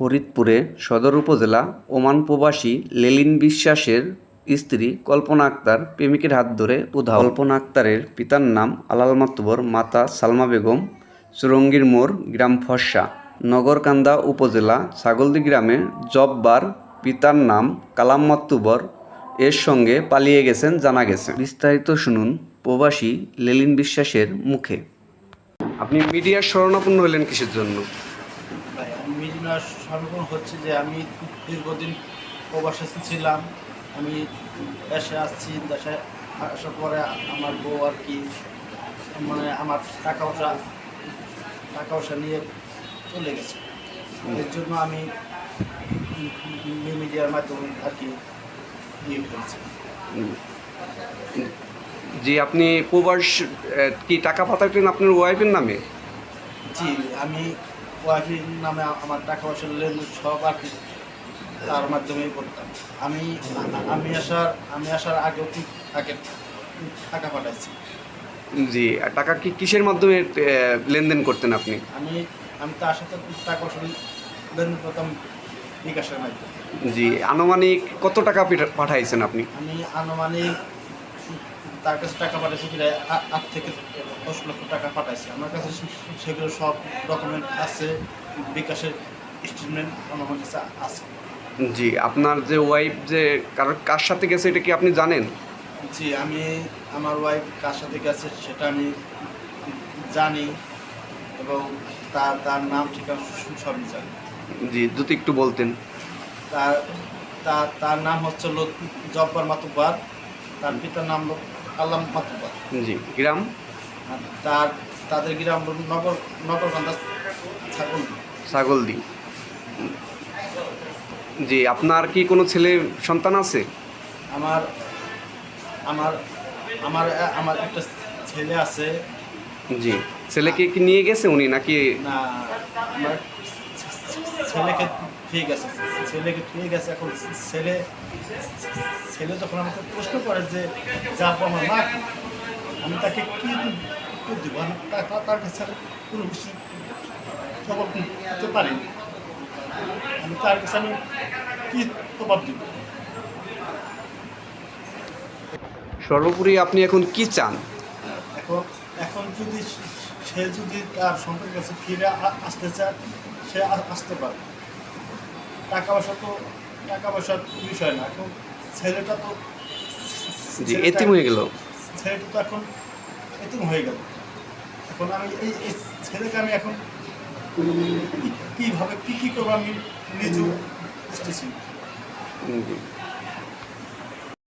ফরিদপুরে সদর উপজেলা ওমান প্রবাসী লেলিন বিশ্বাসের স্ত্রী কল্পনা আক্তার প্রেমিকের হাত ধরে উধাও। কল্পনা আক্তারের পিতার নাম আলাল মাতুব্বর, মাতা সালমা বেগম, চুরঙ্গীর মোড়, গ্রাম ফরসা, নগরকান্দা উপজেলা ছাগলদি গ্রামে জব্বার, পিতার নাম কালাম মাতুব্বর এর সঙ্গে পালিয়ে গেছেন জানা গেছে। বিস্তারিত শুনুন প্রবাসী লেলিন বিশ্বাসের মুখে। আপনি মিডিয়ার শরণাপন্ন হলেন কিসের জন্য? মিডিয়ার সর্বক্ষণ হচ্ছে যে আমি দীর্ঘদিন প্রবাসে ছিলাম। আমি দেশে আসছি, দেশে আসার পরে আমার বউ আর কি মানে আমার টাকা পয়সা নিয়ে চলে গেছে। এর জন্য আমি মিডিয়ার মাধ্যমে আর কি নিয়ে ফেলছি। জি, আপনি প্রবাস কি টাকা পাঠাতেন আপনার ওয়াইফের নামে? জি, আমি ওয়াইফের নামে আমার টাকা পয়সার লেনদেন সব আর কি তার মাধ্যমেই করতাম। আমি আসার আগেও আগে টাকা পাঠাইছি। জি, আর টাকা কি কিসের মাধ্যমে লেনদেন করতেন আপনি? আমি তার সাথে টাকা পয়সা লেনদেন করতাম বিকাশের মাধ্যমে। জি, আনুমানিক কত টাকা পাঠাইছেন আপনি? আমি আনুমানিক তার কাছে টাকা পাঠাইছি প্রায় 8 থেকে 10 লক্ষ টাকা পাঠাইছি। আমার কাছে সেগুলো সব ডকুমেন্ট আছে, বিকাশের স্টেটমেন্ট আমার কাছে আছে। জি, আপনার যে ওয়াইফ যে কার সাথে গেছে এটা কি আপনি জানেন? জি, আমি আমার ওয়াইফ কার সাথে গেছে সেটা আমি জানি এবং তার নাম ঠিকানা সবই জানি। জি, যদি একটু বলতেন। তার তার তার নাম হচ্ছে জব্বার মাতুব্বর, তার পিতার নাম আল্লাম মাতুব্বর। জি, গ্রাম? আর তাদের গ্রাম নগরকান্দা ছাগলদি। জি, আপনার কি কোনো ছেলে সন্তান আছে? আমার আমার আমার আমার একটা ছেলে আছে। জি, ছেলেকে কি নিয়ে গেছে উনি নাকি? না, আমার ছেলেকে ঠিক আছে। এখন ছেলে যখন আমাকে প্রশ্ন করে যে যাবো আমার মা, আমি তাকে কি উত্তর দিব? আমি তার কাছে কোনো কিছু জবাব দিতে পারি। আমি তার কাছে কি জবাব দিব? সর্বোপরি আপনি এখন কি চান? এখন যদি সে তার সন্তানের কাছে ফিরে আসতে চায়, সে আসতে পারে। টাকা পয়সার বিষয় না। এখন ছেলেটা তো জি, এতিম হয়ে গেল। ছেলেটা তো এখন এতিম হয়ে গেল। এখন আমি এই ছেলেকে আমি এখন কীভাবে কী করবো আমি নিজেও বুঝতেছি। জি।